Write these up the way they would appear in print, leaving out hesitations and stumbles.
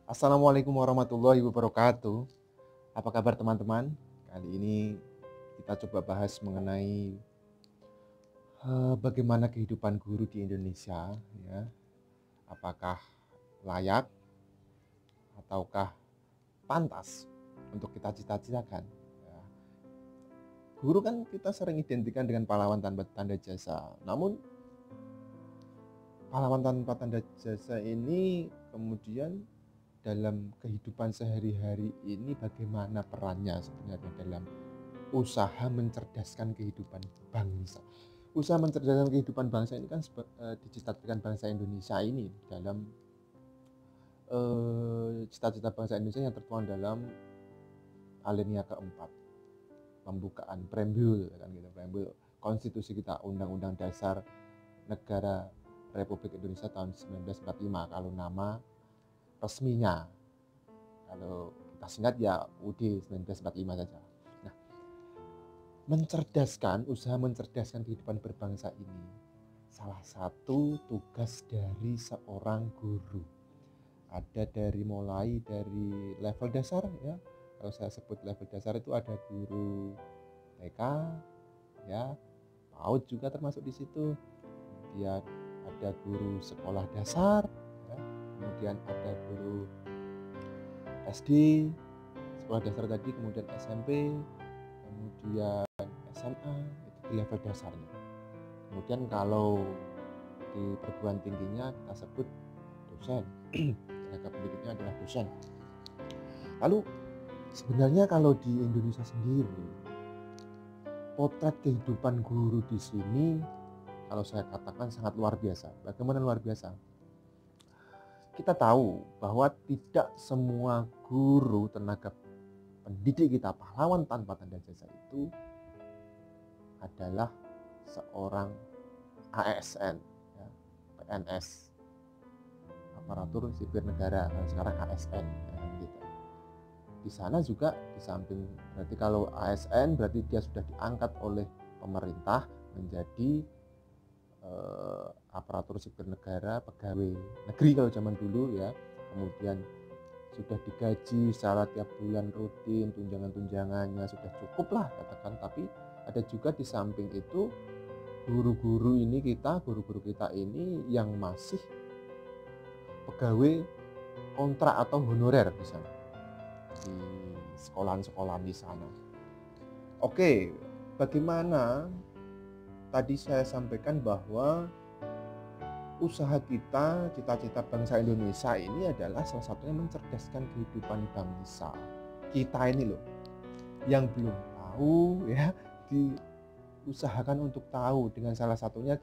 Assalamualaikum warahmatullahi wabarakatuh. Apa kabar teman-teman? Kali ini kita coba bahas mengenai bagaimana kehidupan guru di Indonesia, ya. Apakah layak ataukah pantas untuk kita cita-citakan? Ya. Guru kan kita sering identikan dengan pahlawan tanpa tanda jasa. Namun pahlawan tanpa tanda jasa ini kemudian dalam kehidupan sehari-hari ini bagaimana perannya sebenarnya dalam usaha mencerdaskan kehidupan bangsa. Usaha mencerdaskan kehidupan bangsa ini kan dicita-citakan bangsa Indonesia ini dalam cita-cita bangsa Indonesia yang tertuang dalam alinea keempat, pembukaan preambul kan gitu, preambul konstitusi kita, Undang-Undang Dasar Negara Republik Indonesia tahun 1945 kalau nama resminya. Kalau kita singkat ya UUD 1945 saja. Nah, usaha mencerdaskan kehidupan berbangsa ini salah satu tugas dari seorang guru. Ada mulai dari level dasar ya. Kalau saya sebut level dasar itu ada guru TK ya, PAUD juga termasuk di situ. Kemudian ada guru sekolah dasar ya. Kemudian ada guru SD, sekolah dasar tadi, kemudian SMP, kemudian SMA, itu di level dasarnya. Kemudian kalau di perguruan tingginya kita sebut dosen, tenaga pendidiknya adalah dosen. Lalu sebenarnya kalau di Indonesia sendiri, potret kehidupan guru di sini kalau saya katakan sangat luar biasa. Bagaimana luar biasa? Kita tahu bahwa tidak semua guru tenaga pendidik kita pahlawan tanpa tanda jasa itu adalah seorang ASN, ya, PNS, aparatur sipil negara, sekarang ASN, ya, gitu. Di sana juga di samping berarti kalau ASN berarti dia sudah diangkat oleh pemerintah menjadi aparatur sipil negara, pegawai negeri kalau zaman dulu ya. Kemudian sudah digaji secara tiap bulan rutin, tunjangan-tunjangannya sudah cukup lah katakan. Tapi ada juga di samping itu guru-guru kita ini yang masih pegawai kontrak atau honorer di sana, di sekolahan-sekolahan di sana. Oke, bagaimana tadi saya sampaikan bahwa usaha kita, cita-cita bangsa Indonesia ini adalah salah satunya mencerdaskan kehidupan bangsa. Kita ini loh, yang belum tahu ya, diusahakan untuk tahu dengan salah satunya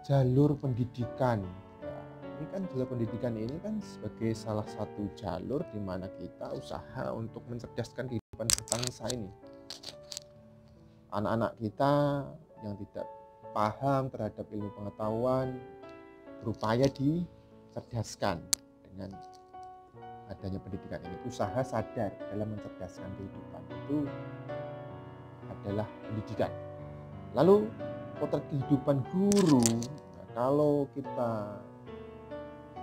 jalur pendidikan. Ya, ini kan jalur pendidikan ini kan sebagai salah satu jalur di mana kita usaha untuk mencerdaskan kehidupan bangsa ini. Anak-anak kita yang tidak paham terhadap ilmu pengetahuan berupaya dicerdaskan dengan adanya pendidikan ini. Usaha sadar dalam mencerdaskan kehidupan itu adalah pendidikan. Lalu potret kehidupan guru, nah, kalau kita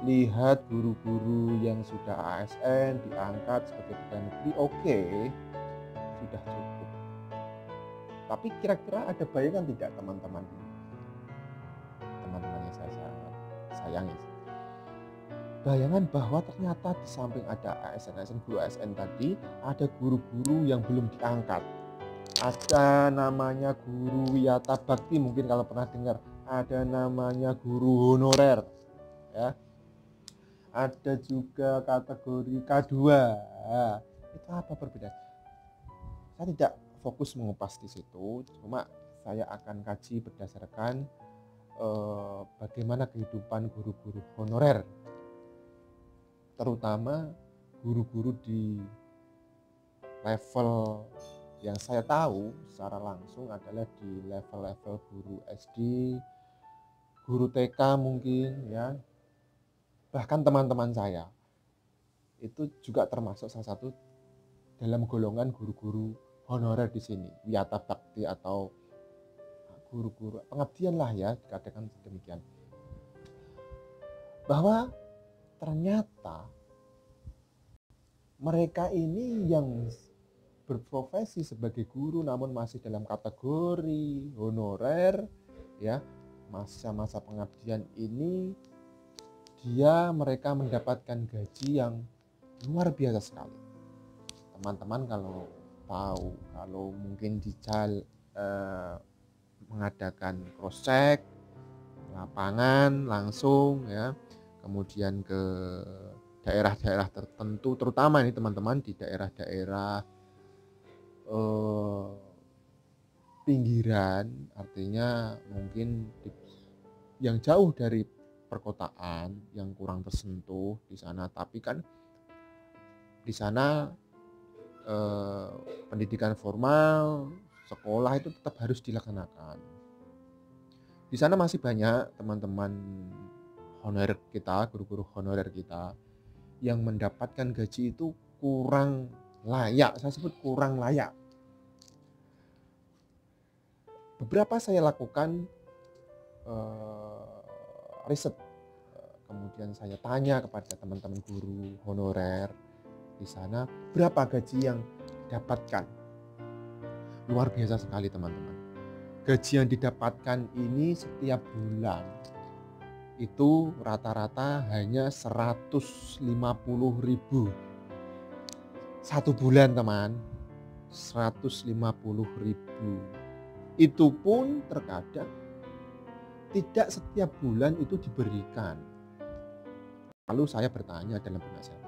lihat guru-guru yang sudah ASN diangkat sebagai pegawai negeri, oke, sudah cukup. Tapi kira-kira ada bayangan tidak teman-teman yang saya sayangi? Bayangan bahwa ternyata di samping ada ASN guru ASN tadi, ada guru-guru yang belum diangkat. Ada namanya guru wiyata bakti, mungkin kalau pernah dengar. Ada namanya guru honorer, ya. Ada juga kategori K2. Nah, itu apa perbedaan? Saya tidak fokus mengupas di situ, cuma saya akan kaji berdasarkan bagaimana kehidupan guru-guru honorer, terutama guru-guru di level yang saya tahu secara langsung adalah di level-level guru SD, guru TK mungkin ya. Bahkan teman-teman saya itu juga termasuk salah satu dalam golongan guru-guru honorer di sini, wiyata bakti atau guru-guru pengabdian lah ya, dikatakan demikian. Bahwa ternyata mereka ini yang berprofesi sebagai guru namun masih dalam kategori honorer, ya, masa-masa pengabdian ini mereka mendapatkan gaji yang luar biasa sekali. Teman-teman kalau tahu, kalau mungkin mengadakan cross check lapangan langsung, ya, kemudian ke daerah-daerah tertentu, terutama ini teman-teman di daerah-daerah pinggiran, artinya mungkin yang jauh dari perkotaan, yang kurang tersentuh di sana, tapi kan di sana pendidikan formal, sekolah itu tetap harus dilaksanakan. Di sana masih banyak teman-teman honorer kita, guru-guru honorer kita yang mendapatkan gaji itu kurang layak. Saya sebut kurang layak. Beberapa saya lakukan riset, kemudian saya tanya kepada teman-teman guru honorer di sana berapa gaji yang dapatkan. Luar biasa sekali teman-teman. Gaji yang didapatkan ini setiap bulan itu rata-rata hanya 150.000 satu bulan teman, 150.000. Itu pun terkadang tidak setiap bulan itu diberikan. Lalu saya bertanya dalam benak saya,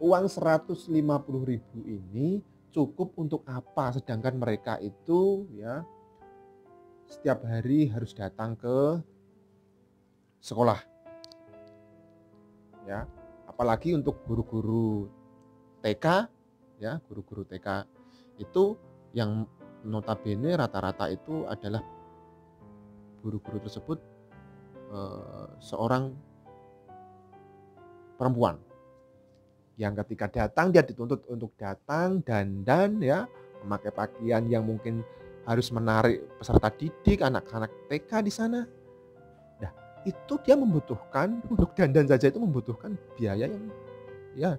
uang 150.000 ini cukup untuk apa? Sedangkan mereka itu, ya, setiap hari harus datang ke sekolah, ya, apalagi untuk guru-guru TK, ya, guru-guru TK itu yang notabene rata-rata itu adalah guru-guru tersebut seorang perempuan yang ketika datang dia dituntut untuk datang dandan, ya, memakai pakaian yang mungkin harus menarik peserta didik, anak-anak TK di sana. Nah, itu dia membutuhkan, untuk dandan saja itu membutuhkan biaya yang, ya,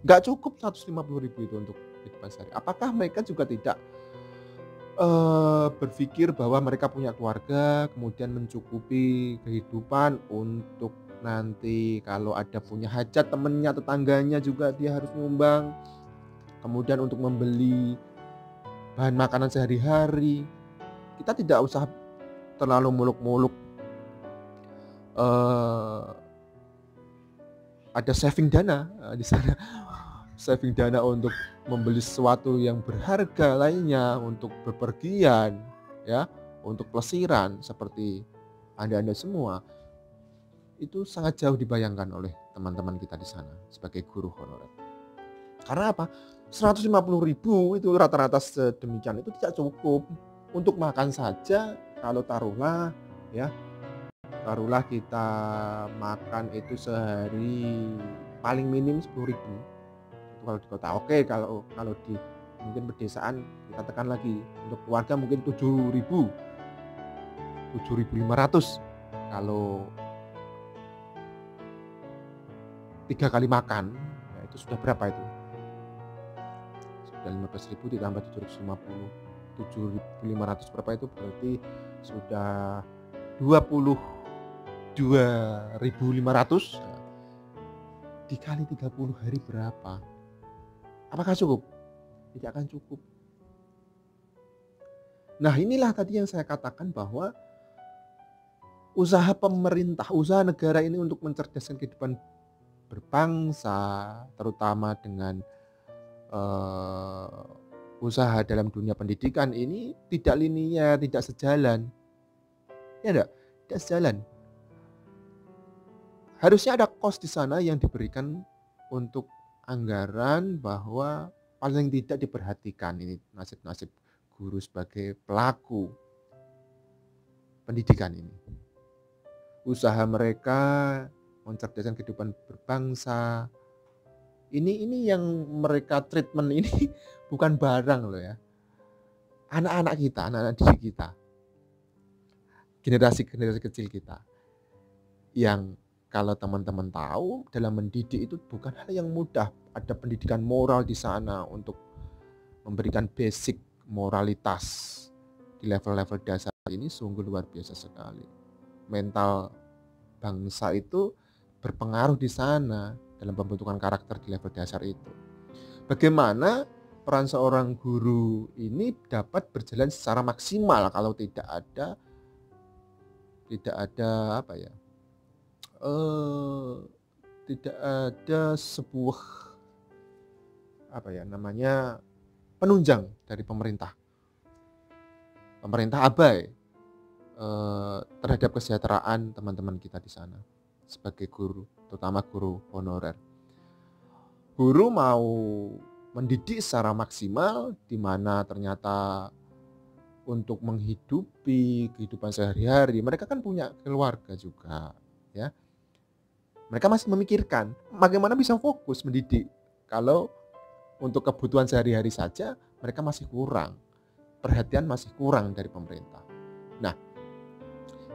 nggak cukup 150.000 itu untuk kehidupan sehari. Apakah mereka juga tidak berpikir bahwa mereka punya keluarga, kemudian mencukupi kehidupan untuk nanti kalau ada punya hajat temennya, tetangganya juga dia harus nyumbang, kemudian untuk membeli bahan makanan sehari-hari. Kita tidak usah terlalu muluk-muluk ada saving dana di sana, saving dana untuk membeli sesuatu yang berharga lainnya, untuk bepergian, ya, untuk pelesiran seperti Anda semua. Itu sangat jauh dibayangkan oleh teman-teman kita di sana sebagai guru honorer. Karena apa? 150.000 itu rata-rata sedemikian itu tidak cukup untuk makan saja. Kalau taruhlah kita makan itu sehari paling minim 10.000 itu kalau di kota. Oke, kalau di mungkin pedesaan kita tekan lagi, untuk keluarga mungkin 7.500 kalau 3 kali makan, ya, itu sudah berapa itu? Sudah 15.000 ditambah 7.500 berapa itu? Berarti sudah 22.500. Dikali 30 hari berapa? Apakah cukup? Tidak akan cukup. Nah, inilah tadi yang saya katakan bahwa usaha pemerintah, usaha negara ini untuk mencerdaskan kehidupan berbangsa, terutama dengan usaha dalam dunia pendidikan ini tidak linear, tidak sejalan. Ya enggak? Tidak sejalan. Harusnya ada kos di sana yang diberikan untuk anggaran bahwa paling tidak diperhatikan ini nasib-nasib guru sebagai pelaku pendidikan ini. Usaha mereka mencerdaskan kehidupan berbangsa. Ini yang mereka treatment ini bukan barang loh ya. Anak-anak kita, anak-anak didik kita. Generasi kecil kita yang Kalau teman-teman tahu, dalam mendidik itu bukan hal yang mudah. Ada pendidikan moral di sana untuk memberikan basic moralitas di level-level dasar ini sungguh luar biasa sekali. Mental bangsa itu berpengaruh di sana dalam pembentukan karakter di level dasar itu. Bagaimana peran seorang guru ini dapat berjalan secara maksimal kalau tidak ada apa ya? Tidak ada sebuah apa ya namanya penunjang dari pemerintah. Pemerintah abai terhadap kesejahteraan teman-teman kita di sana sebagai guru, terutama guru honorer. Guru mau mendidik secara maksimal di mana ternyata untuk menghidupi kehidupan sehari-hari mereka kan punya keluarga juga, ya. Mereka masih memikirkan bagaimana bisa fokus mendidik kalau untuk kebutuhan sehari-hari saja mereka masih kurang. Perhatian masih kurang dari pemerintah. Nah,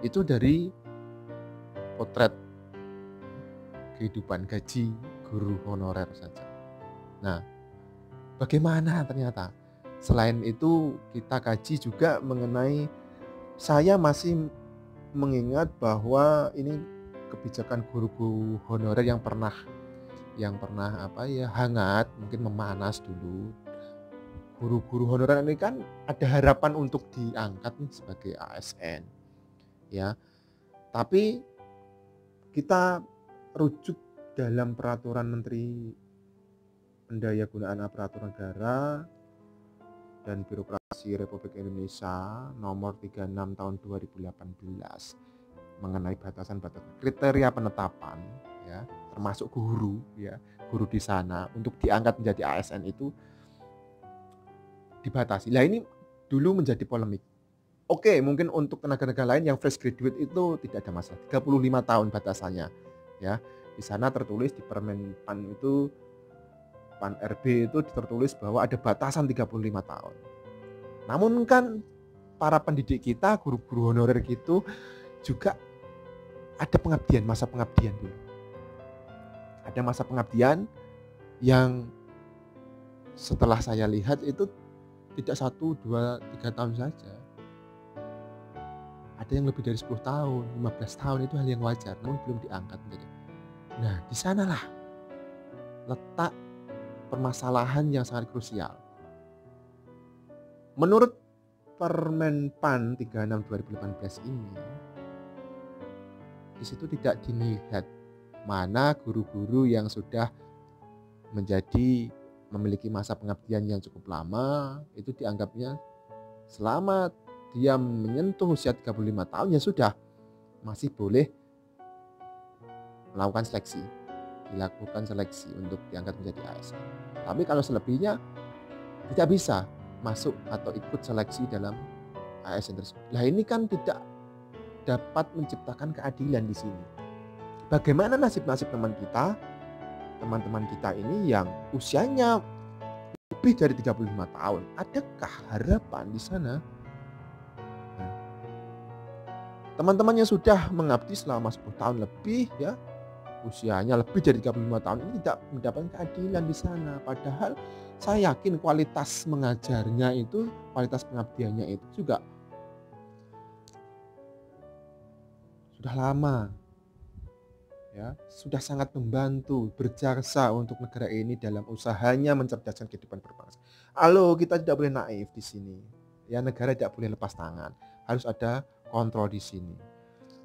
itu dari potret kehidupan gaji guru honorer saja. Nah, bagaimana ternyata? Selain itu kita kaji juga mengenai, saya masih mengingat bahwa ini kebijakan guru-guru honorer yang pernah hangat, mungkin memanas dulu. Guru-guru honorer ini kan ada harapan untuk diangkat nih sebagai ASN, ya. Tapi kita rujuk dalam peraturan Menteri Pendayagunaan Aparatur Negara dan Birokrasi Republik Indonesia nomor 36 tahun 2018 mengenai batasan-batasan kriteria penetapan, ya, termasuk guru, ya, guru di sana untuk diangkat menjadi ASN itu dibatasi. Nah, ini dulu menjadi polemik. Oke, mungkin untuk tenaga-tenaga lain yang fresh graduate itu tidak ada masalah. 35 tahun batasannya, ya. Di sana tertulis di Permen PAN itu, PAN RB itu tertulis bahwa ada batasan 35 tahun. Namun kan para pendidik kita, guru-guru honorer gitu juga ada pengabdian, masa pengabdian dulu. Ada masa pengabdian yang setelah saya lihat itu tidak 1, 2, 3 tahun saja. Ada yang lebih dari 10 tahun, 15 tahun, itu hal yang wajar, namun belum diangkat menjadi. Nah, di sanalah letak permasalahan yang sangat krusial. Menurut Permen PAN 36 2018 ini, di situ tidak dilihat mana guru-guru yang sudah memiliki masa pengabdian yang cukup lama, itu dianggapnya selama dia menyentuh usia 35 tahun ya sudah, masih boleh melakukan seleksi, dilakukan seleksi untuk diangkat menjadi ASN. Tapi kalau selebihnya tidak bisa masuk atau ikut seleksi dalam ASN tersebut. Nah, ini kan tidak dapat menciptakan keadilan di sini. Bagaimana nasib-nasib teman-teman kita ini yang usianya lebih dari 35 tahun? Adakah harapan di sana? Nah, teman-teman yang sudah mengabdi selama 10 tahun lebih, ya, usianya lebih dari 35 tahun ini tidak mendapatkan keadilan di sana. Padahal saya yakin kualitas mengajarnya itu, kualitas pengabdiannya itu juga sudah lama, ya, sudah sangat membantu, berjasa untuk negara ini dalam usahanya mencerdaskan kehidupan berbangsa. Halo, kita tidak boleh naif di sini. Ya, negara tidak boleh lepas tangan. Harus ada kontrol di sini.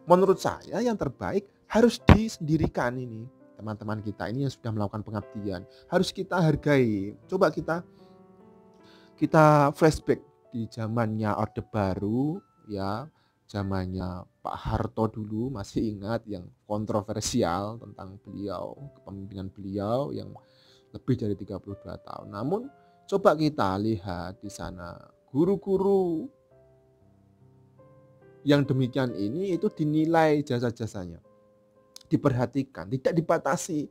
Menurut saya yang terbaik harus disendirikan ini. Teman-teman kita ini yang sudah melakukan pengabdian, harus kita hargai. Coba kita flashback di zamannya Orde Baru, ya. Zamannya Pak Harto dulu, masih ingat yang kontroversial tentang beliau, kepemimpinan beliau yang lebih dari 32 tahun. Namun coba kita lihat di sana, guru-guru yang demikian ini itu dinilai jasa-jasanya, diperhatikan, tidak dibatasi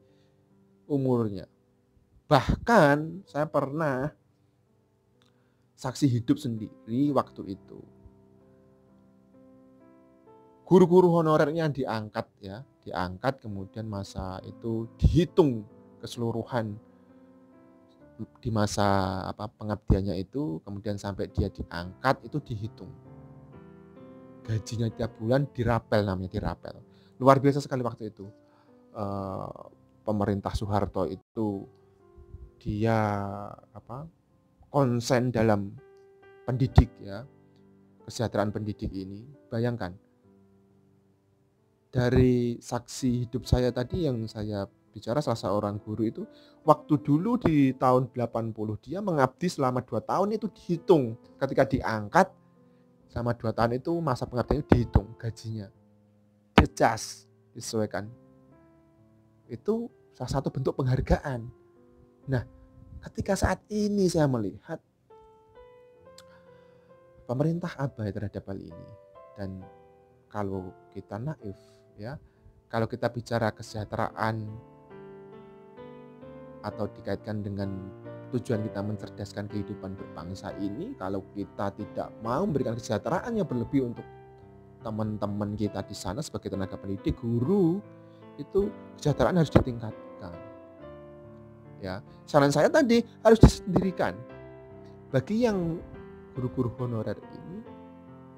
umurnya. Bahkan saya pernah saksi hidup sendiri waktu itu. Guru-guru honorernya diangkat ya, diangkat kemudian masa itu dihitung keseluruhan di masa pengabdiannya itu, kemudian sampai dia diangkat itu dihitung. Gajinya tiap bulan dirapel, namanya dirapel. Luar biasa sekali waktu itu. Pemerintah Soeharto itu dia konsen dalam pendidik ya, kesejahteraan pendidik ini. Bayangkan, dari saksi hidup saya tadi yang saya bicara, salah seorang guru itu, waktu dulu di tahun 80 dia mengabdi selama 2 tahun itu dihitung. Ketika diangkat selama 2 tahun itu masa pengabdiannya dihitung gajinya. Dicas, disesuaikan. Itu salah satu bentuk penghargaan. Nah, ketika saat ini saya melihat pemerintah abai terhadap hal ini, dan kalau kita naif ya, kalau kita bicara kesejahteraan atau dikaitkan dengan tujuan kita mencerdaskan kehidupan berbangsa ini, kalau kita tidak mau memberikan kesejahteraan yang berlebih untuk teman-teman kita di sana sebagai tenaga pendidik, guru, itu kesejahteraan harus ditingkatkan. Ya, saran saya tadi harus disendirikan. Bagi yang guru-guru honorer ini,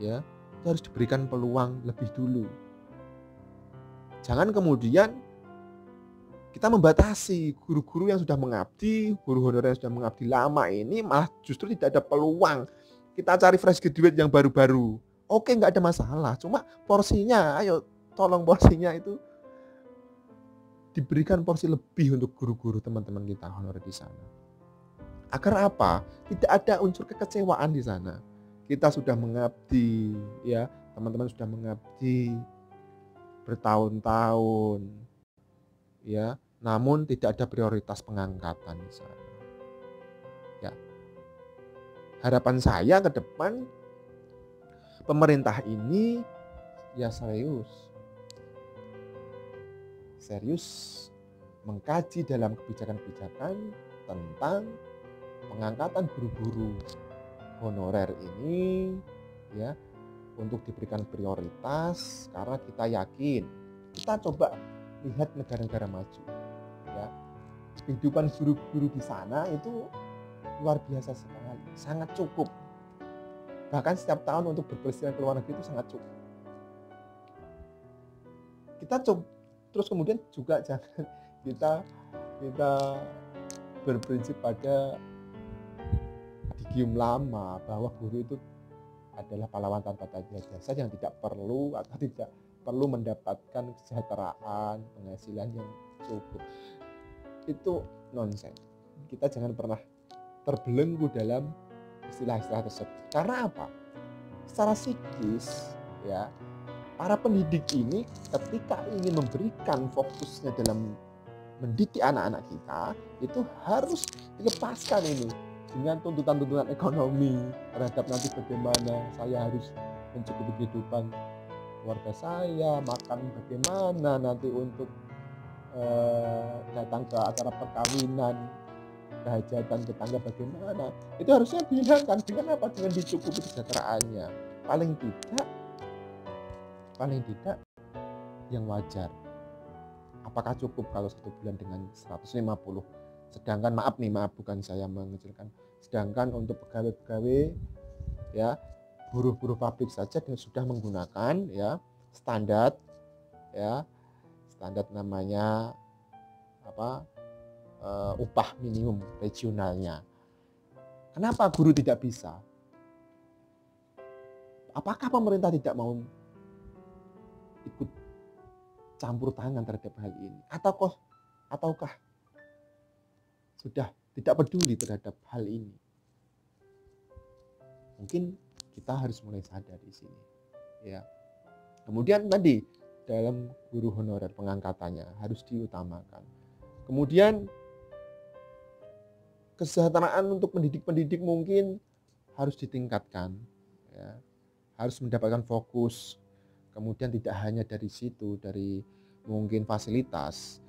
ya, itu harus diberikan peluang lebih dulu. Jangan kemudian kita membatasi guru-guru yang sudah mengabdi, guru honorer yang sudah mengabdi lama ini malah justru tidak ada peluang. Kita cari fresh graduate yang baru-baru. Oke, nggak ada masalah. Cuma porsinya, ayo tolong porsinya itu diberikan porsi lebih untuk guru-guru teman-teman kita honorer di sana. Agar apa? Tidak ada unsur kekecewaan di sana. Kita sudah mengabdi, ya, teman-teman sudah mengabdi bertahun-tahun, ya, namun tidak ada prioritas pengangkatan di sana. Ya, harapan saya ke depan pemerintah ini ya serius mengkaji dalam kebijakan-kebijakan tentang pengangkatan guru-guru honorer ini ya, untuk diberikan prioritas, karena kita yakin, kita coba lihat negara-negara maju ya, kehidupan guru-guru di sana itu luar biasa sekali, sangat cukup, bahkan setiap tahun untuk berpergian ke luar negeri itu sangat cukup. Kita coba terus kemudian juga jangan kita berprinsip pada digium lama bahwa guru itu adalah pahlawan tanpa tanda jasa yang tidak perlu atau tidak perlu mendapatkan kesejahteraan, penghasilan yang cukup. Itu nonsens. Kita jangan pernah terbelenggu dalam istilah-istilah tersebut. Karena apa? Secara psikis ya, para pendidik ini ketika ingin memberikan fokusnya dalam mendidik anak-anak kita, itu harus dilepaskan ini dengan tuntutan-tuntutan ekonomi terhadap nanti bagaimana saya harus mencukupi kehidupan keluarga saya, makan bagaimana nanti untuk datang ke acara perkawinan, kehajatan tetangga bagaimana. Itu harusnya dihilangkan. Dengan apa? Dengan dicukupi kesejahteraannya. Paling tidak yang wajar. Apakah cukup kalau 1 bulan dengan 150? Sedangkan maaf bukan saya mengecilkan. Sedangkan untuk pegawai-pegawai ya, buruh-buruh pabrik saja sudah menggunakan ya standar namanya upah minimum regionalnya. Kenapa guru tidak bisa? Apakah pemerintah tidak mau ikut campur tangan terhadap hal ini? Ataukah sudah tidak peduli terhadap hal ini? Mungkin kita harus mulai sadar di sini. Ya. Kemudian tadi dalam guru honorer pengangkatannya harus diutamakan. Kemudian kesejahteraan untuk pendidik-pendidik mungkin harus ditingkatkan. Ya. Harus mendapatkan fokus. Kemudian tidak hanya dari situ, dari mungkin fasilitas,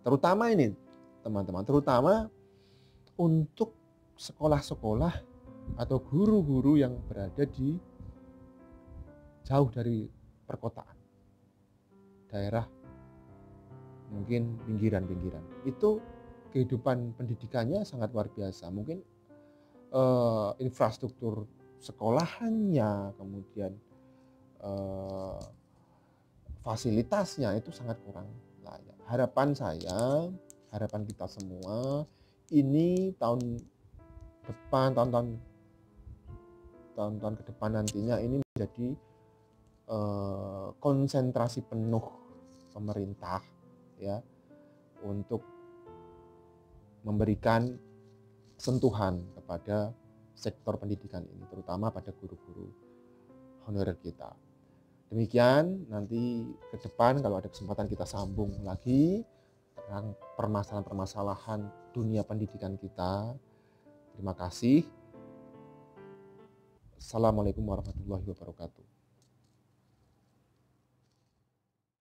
terutama ini teman-teman, terutama untuk sekolah-sekolah atau guru-guru yang berada di jauh dari perkotaan, daerah mungkin pinggiran-pinggiran. Itu kehidupan pendidikannya sangat luar biasa. Mungkin infrastruktur sekolahannya, kemudian fasilitasnya itu sangat kurang layak. Harapan saya, harapan kita semua, ini tahun depan, tahun-tahun ke depan nantinya ini menjadi konsentrasi penuh pemerintah ya untuk memberikan sentuhan kepada sektor pendidikan ini, terutama pada guru-guru honorer kita. Demikian, nanti ke depan kalau ada kesempatan kita sambung lagi tentang permasalahan-permasalahan dunia pendidikan kita. Terima kasih. Assalamualaikum warahmatullahi wabarakatuh.